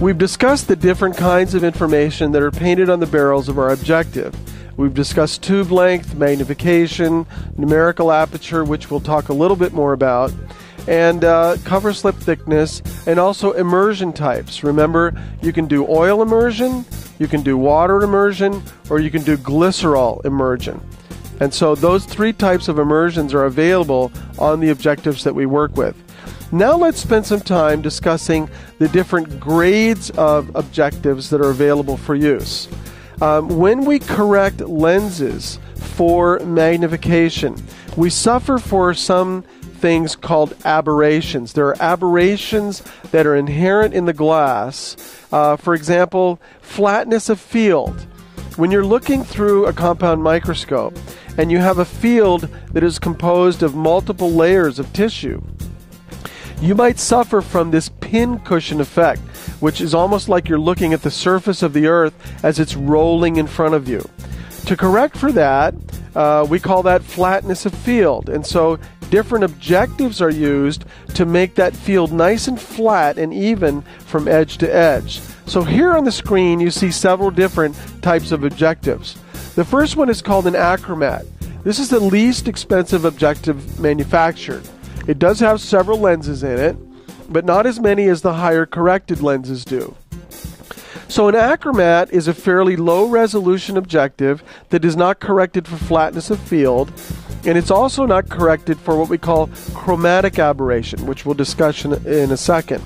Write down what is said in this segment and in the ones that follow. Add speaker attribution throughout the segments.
Speaker 1: We've discussed the different kinds of information that are painted on the barrels of our objective. We've discussed tube length, magnification, numerical aperture, which we'll talk a little bit more about, and cover slip thickness, and also immersion types. Remember, you can do oil immersion, you can do water immersion, or you can do glycerol immersion. And so those three types of immersions are available on the objectives that we work with. Now let's spend some time discussing the different grades of objectives that are available for use. When we correct lenses for magnification, we suffer for some things called aberrations. There are aberrations that are inherent in the glass. For example, flatness of field. When you're looking through a compound microscope and you have a field that is composed of multiple layers of tissue, you might suffer from this pincushion effect, which is almost like you're looking at the surface of the earth as it's rolling in front of you. To correct for that, we call that flatness of field. And so different objectives are used to make that field nice and flat and even from edge to edge. So here on the screen you see several different types of objectives. The first one is called an achromat. This is the least expensive objective manufactured. It does have several lenses in it, but not as many as the higher corrected lenses do. So an achromat is a fairly low resolution objective that is not corrected for flatness of field, and it's also not corrected for what we call chromatic aberration, which we'll discuss in a second.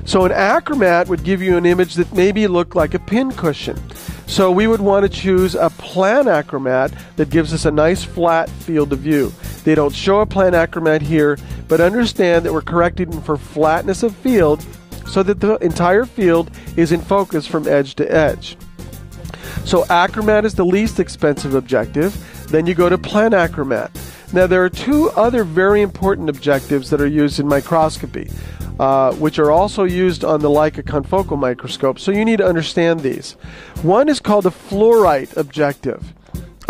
Speaker 1: So an achromat would give you an image that maybe looked like a pincushion. So we would want to choose a plan achromat that gives us a nice flat field of view. They don't show a plan achromat here, but understand that we're correcting for flatness of field so that the entire field is in focus from edge to edge. So achromat is the least expensive objective. Then you go to plan achromat. Now there are two other very important objectives that are used in microscopy, which are also used on the Leica confocal microscope, so you need to understand these. One is called a fluorite objective.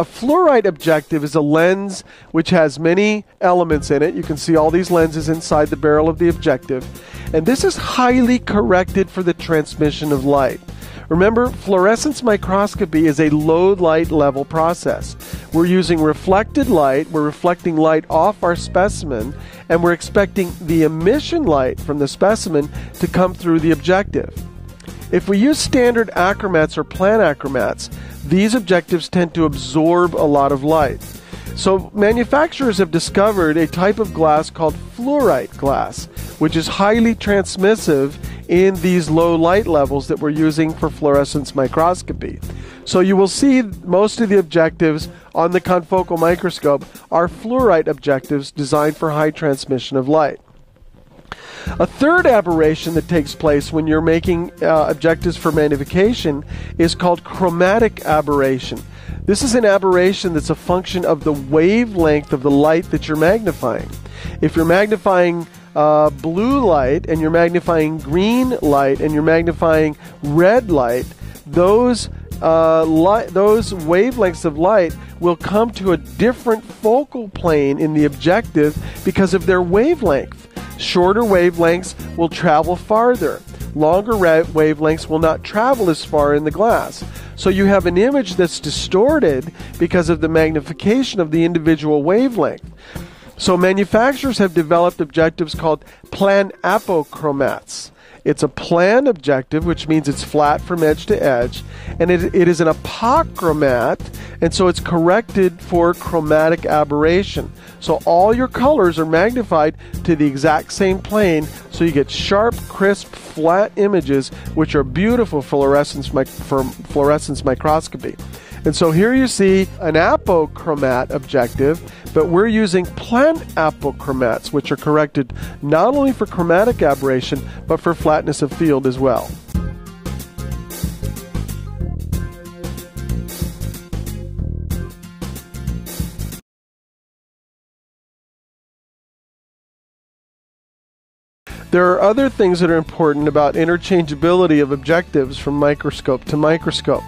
Speaker 1: A fluorite objective is a lens which has many elements in it. You can see all these lenses inside the barrel of the objective, and this is highly corrected for the transmission of light. Remember, fluorescence microscopy is a low light level process. We're using reflected light, we're reflecting light off our specimen, and we're expecting the emission light from the specimen to come through the objective. If we use standard achromats or plan achromats, these objectives tend to absorb a lot of light. So manufacturers have discovered a type of glass called fluorite glass, which is highly transmissive in these low light levels that we're using for fluorescence microscopy. So you will see most of the objectives on the confocal microscope are fluorite objectives designed for high transmission of light. A third aberration that takes place when you're making objectives for magnification is called chromatic aberration. This is an aberration that's a function of the wavelength of the light that you're magnifying. If you're magnifying blue light and you're magnifying green light and you're magnifying red light, those wavelengths of light will come to a different focal plane in the objective because of their wavelength. Shorter wavelengths will travel farther. Longer wavelengths will not travel as far in the glass. So you have an image that's distorted because of the magnification of the individual wavelength. So manufacturers have developed objectives called plan apochromats. It's a plan objective, which means it's flat from edge to edge, and it is an apochromat, and so it's corrected for chromatic aberration. So all your colors are magnified to the exact same plane, so you get sharp, crisp, flat images, which are beautiful for fluorescence microscopy. And so here you see an apochromat objective, but we're using plan apochromats, which are corrected not only for chromatic aberration, but for flatness of field as well. There are other things that are important about interchangeability of objectives from microscope to microscope.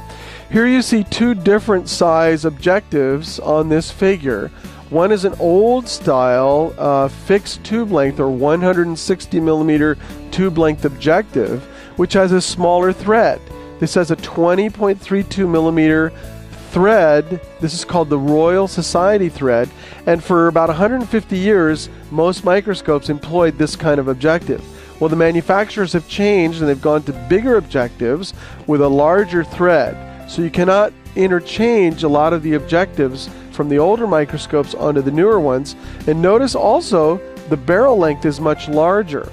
Speaker 1: Here you see two different size objectives on this figure. One is an old style fixed tube length or 160 millimeter tube length objective, which has a smaller thread. This has a 20.32 millimeter thread. This is called the Royal Society thread, and for about 150 years most microscopes employed this kind of objective. Well, the manufacturers have changed and they've gone to bigger objectives with a larger thread, so you cannot interchange a lot of the objectives from the older microscopes onto the newer ones. And notice also the barrel length is much larger.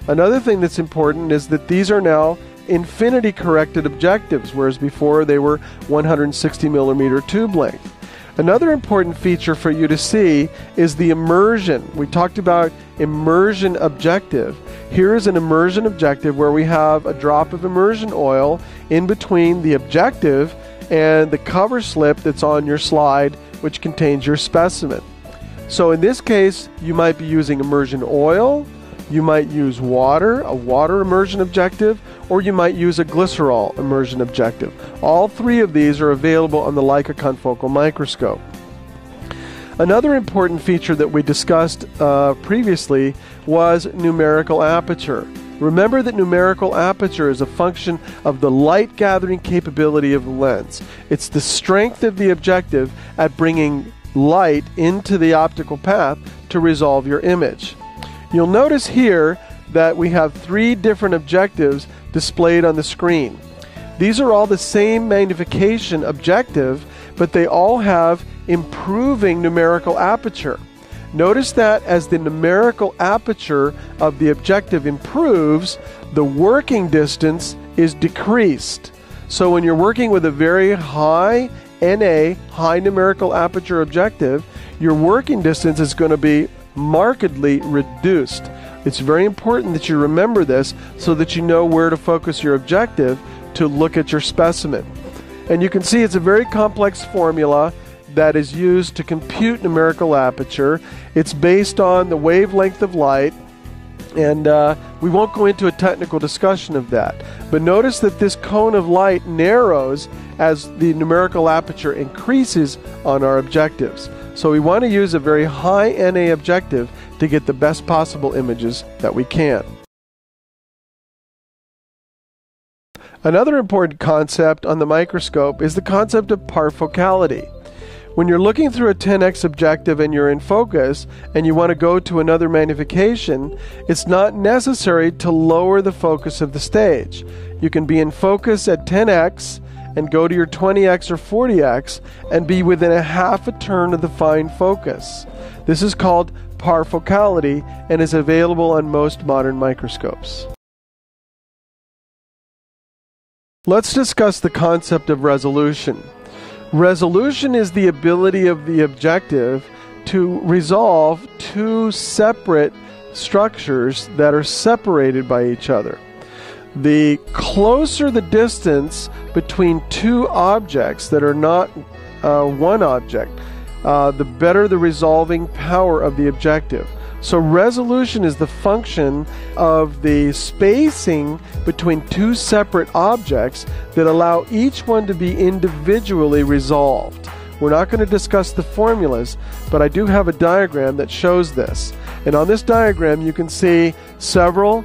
Speaker 1: Another thing that's important is that these are now infinity corrected objectives, whereas before they were 160 millimeter tube length. Another important feature for you to see is the immersion. We talked about immersion objective. Here is an immersion objective where we have a drop of immersion oil in between the objective and the cover slip that's on your slide, which contains your specimen. So in this case, you might be using immersion oil, you might use water, a water immersion objective, or you might use a glycerol immersion objective. All three of these are available on the Leica confocal microscope. Another important feature that we discussed previously was numerical aperture. Remember that numerical aperture is a function of the light gathering capability of the lens. It's the strength of the objective at bringing light into the optical path to resolve your image. You'll notice here that we have three different objectives displayed on the screen. These are all the same magnification objective, but they all have improving numerical aperture. Notice that as the numerical aperture of the objective improves, the working distance is decreased. So when you're working with a very high NA, high numerical aperture objective, your working distance is going to be markedly reduced. It's very important that you remember this so that you know where to focus your objective to look at your specimen. And you can see it's a very complex formula that is used to compute numerical aperture. It's based on the wavelength of light, and we won't go into a technical discussion of that. But notice that this cone of light narrows as the numerical aperture increases on our objectives. So we want to use a very high NA objective to get the best possible images that we can. Another important concept on the microscope is the concept of parfocality. When you're looking through a 10x objective and you're in focus and you want to go to another magnification, it's not necessary to lower the focus of the stage. You can be in focus at 10x and go to your 20x or 40x and be within a half a turn of the fine focus. This is called parfocality and is available on most modern microscopes. Let's discuss the concept of resolution. Resolution is the ability of the objective to resolve two separate structures that are separated by each other. The closer the distance between two objects that are not one object, the better the resolving power of the objective. So resolution is the function of the spacing between two separate objects that allow each one to be individually resolved. We're not going to discuss the formulas, but I do have a diagram that shows this. And on this diagram you can see several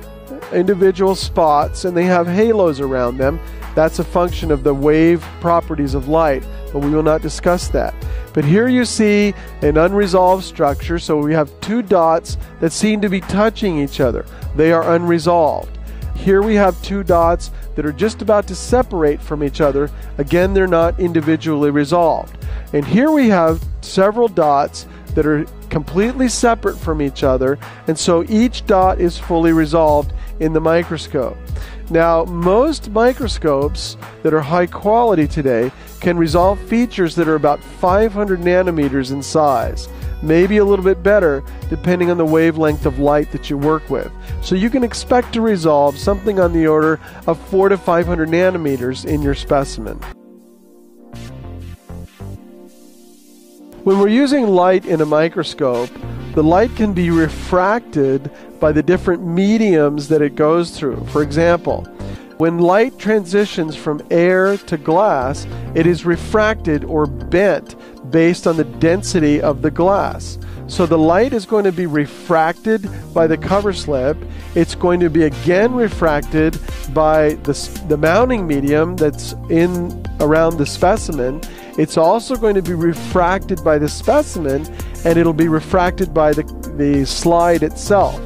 Speaker 1: individual spots, and they have halos around them. That's a function of the wave properties of light, but we will not discuss that. But here you see an unresolved structure, so we have two dots that seem to be touching each other. They are unresolved. Here we have two dots that are just about to separate from each other. Again, they're not individually resolved. And here we have several dots that are completely separate from each other, and so each dot is fully resolved in the microscope. Now, most microscopes that are high quality today can resolve features that are about 500 nanometers in size, maybe a little bit better depending on the wavelength of light that you work with. So you can expect to resolve something on the order of 400 to 500 nanometers in your specimen. When we're using light in a microscope, the light can be refracted by the different mediums that it goes through. For example, when light transitions from air to glass, it is refracted or bent based on the density of the glass. So the light is going to be refracted by the cover slip. It's going to be again refracted by the mounting medium that's in around the specimen. It's also going to be refracted by the specimen, and it'll be refracted by the slide itself.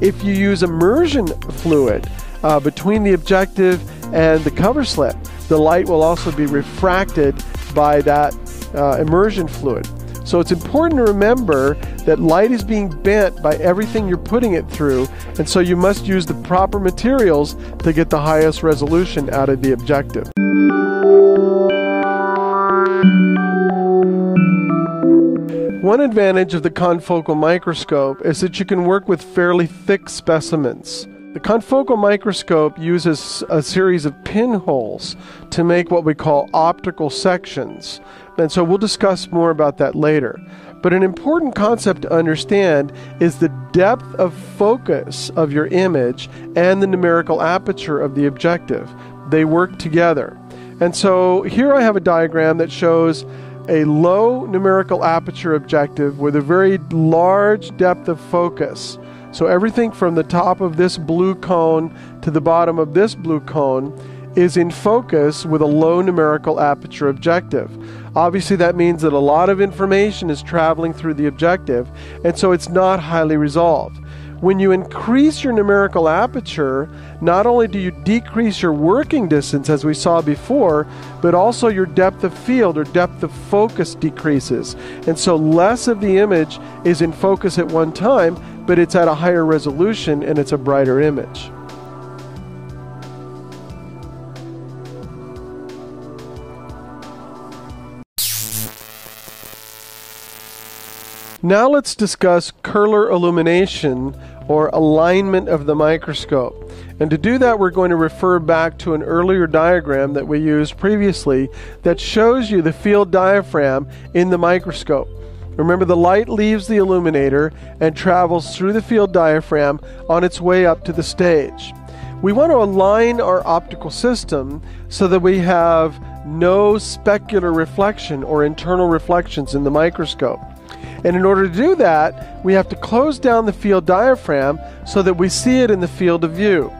Speaker 1: If you use immersion fluid between the objective and the cover slip, the light will also be refracted by that immersion fluid. So it's important to remember that light is being bent by everything you're putting it through, and so you must use the proper materials to get the highest resolution out of the objective. One advantage of the confocal microscope is that you can work with fairly thick specimens. The confocal microscope uses a series of pinholes to make what we call optical sections, and so we'll discuss more about that later. But an important concept to understand is the depth of focus of your image and the numerical aperture of the objective. They work together. And so here I have a diagram that shows a low numerical aperture objective with a very large depth of focus. So everything from the top of this blue cone to the bottom of this blue cone is in focus with a low numerical aperture objective. Obviously that means that a lot of information is traveling through the objective, and so it's not highly resolved. When you increase your numerical aperture, not only do you decrease your working distance as we saw before, but also your depth of field or depth of focus decreases. And so less of the image is in focus at one time, but it's at a higher resolution and it's a brighter image. Now let's discuss Kerr illumination, or alignment of the microscope. And to do that, we're going to refer back to an earlier diagram that we used previously that shows you the field diaphragm in the microscope. Remember, the light leaves the illuminator and travels through the field diaphragm on its way up to the stage. We want to align our optical system so that we have no specular reflection or internal reflections in the microscope. And in order to do that, we have to close down the field diaphragm so that we see it in the field of view.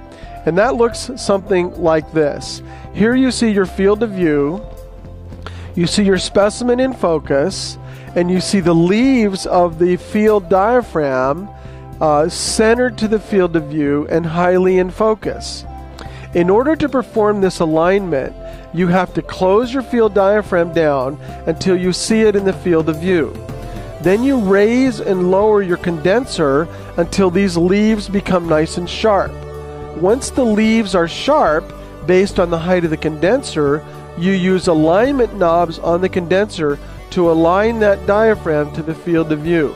Speaker 1: And that looks something like this. Here you see your field of view, you see your specimen in focus, and you see the leaves of the field diaphragm centered to the field of view and highly in focus. In order to perform this alignment, you have to close your field diaphragm down until you see it in the field of view. Then you raise and lower your condenser until these leaves become nice and sharp. Once the leaves are sharp, based on the height of the condenser, you use alignment knobs on the condenser to align that diaphragm to the field of view.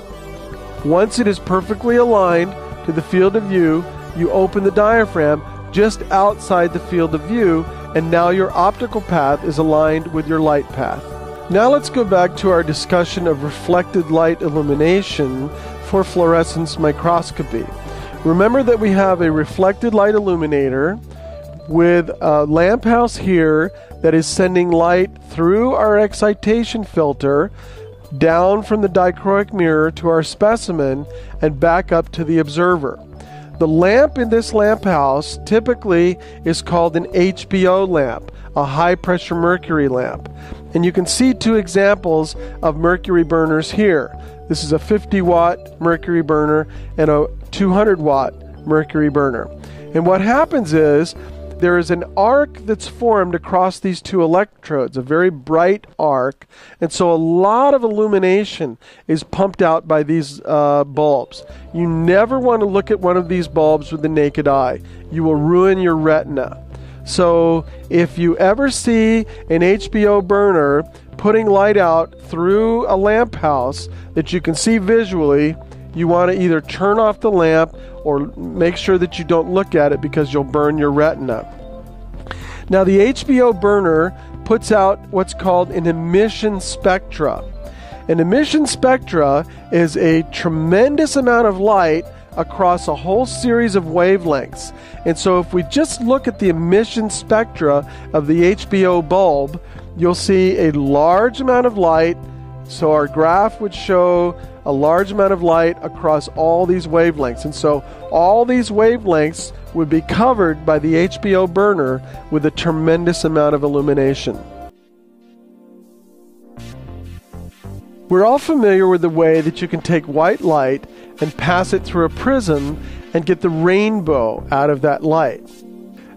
Speaker 1: Once it is perfectly aligned to the field of view, you open the diaphragm just outside the field of view, and now your optical path is aligned with your light path. Now let's go back to our discussion of reflected light illumination for fluorescence microscopy. Remember that we have a reflected light illuminator with a lamp house here that is sending light through our excitation filter down from the dichroic mirror to our specimen and back up to the observer. The lamp in this lamp house typically is called an HBO lamp, a high pressure mercury lamp. And you can see two examples of mercury burners here. This is a 50-watt mercury burner and a 200-watt mercury burner. And what happens is there is an arc that's formed across these two electrodes, a very bright arc, and so a lot of illumination is pumped out by these bulbs. You never want to look at one of these bulbs with the naked eye. You will ruin your retina. So if you ever see an HBO burner putting light out through a lamp house that you can see visually, you want to either turn off the lamp or make sure that you don't look at it because you'll burn your retina. Now the HBO burner puts out what's called an emission spectra. An emission spectra is a tremendous amount of light across a whole series of wavelengths. And so if we just look at the emission spectra of the HBO bulb, you'll see a large amount of light. So our graph would show a large amount of light across all these wavelengths. And so all these wavelengths would be covered by the HBO burner with a tremendous amount of illumination. We're all familiar with the way that you can take white light and pass it through a prism and get the rainbow out of that light.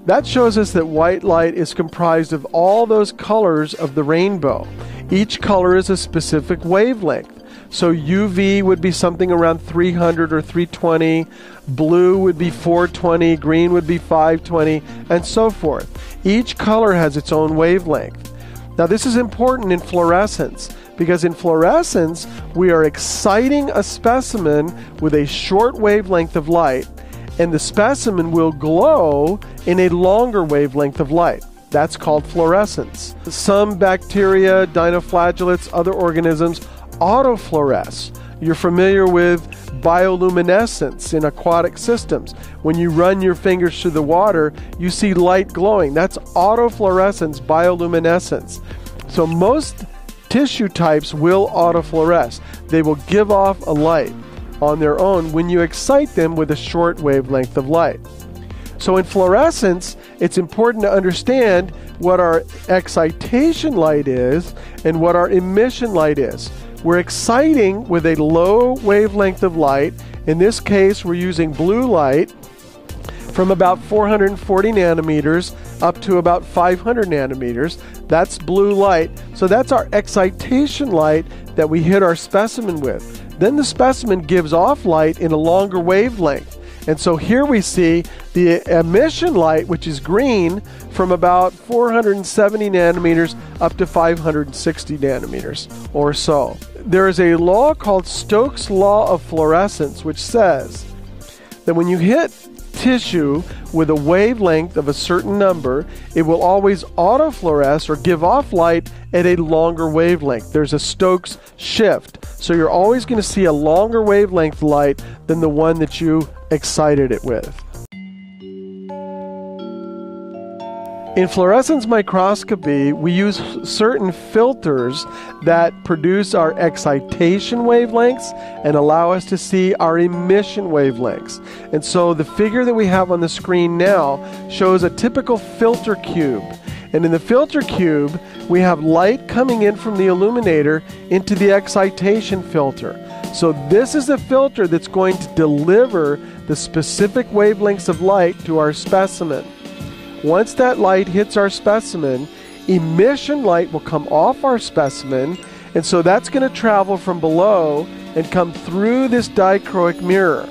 Speaker 1: That shows us that white light is comprised of all those colors of the rainbow. Each color is a specific wavelength. So UV would be something around 300 or 320, blue would be 420, green would be 520, and so forth. Each color has its own wavelength. Now this is important in fluorescence, because in fluorescence we are exciting a specimen with a short wavelength of light, and the specimen will glow in a longer wavelength of light. That's called fluorescence. Some bacteria, dinoflagellates, other organisms autofluoresce. You're familiar with bioluminescence in aquatic systems. When you run your fingers through the water, you see light glowing. That's autofluorescence, bioluminescence. So most tissue types will autofluoresce. They will give off a light on their own when you excite them with a short wavelength of light. So in fluorescence, it's important to understand what our excitation light is and what our emission light is. We're exciting with a low wavelength of light. In this case, we're using blue light from about 440 nanometers up to about 500 nanometers. That's blue light. So that's our excitation light that we hit our specimen with. Then the specimen gives off light in a longer wavelength. And so here we see the emission light, which is green, from about 470 nanometers up to 560 nanometers or so. There is a law called Stokes Law of Fluorescence, which says that when you hit tissue with a wavelength of a certain number, it will always autofluoresce or give off light at a longer wavelength. There's a Stokes shift. So you're always going to see a longer wavelength light than the one that you excited it with. In fluorescence microscopy, we use certain filters that produce our excitation wavelengths and allow us to see our emission wavelengths. And so the figure that we have on the screen now shows a typical filter cube. And in the filter cube, we have light coming in from the illuminator into the excitation filter. So this is the filter that's going to deliver the specific wavelengths of light to our specimen. Once that light hits our specimen, emission light will come off our specimen, and so that's going to travel from below and come through this dichroic mirror.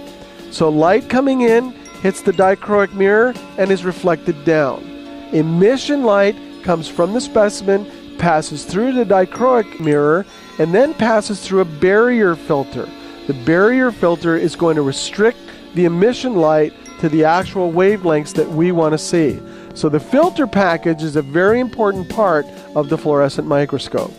Speaker 1: So light coming in hits the dichroic mirror and is reflected down. Emission light comes from the specimen, passes through the dichroic mirror, and then passes through a barrier filter. The barrier filter is going to restrict the emission light to the actual wavelengths that we want to see. So the filter package is a very important part of the fluorescent microscope.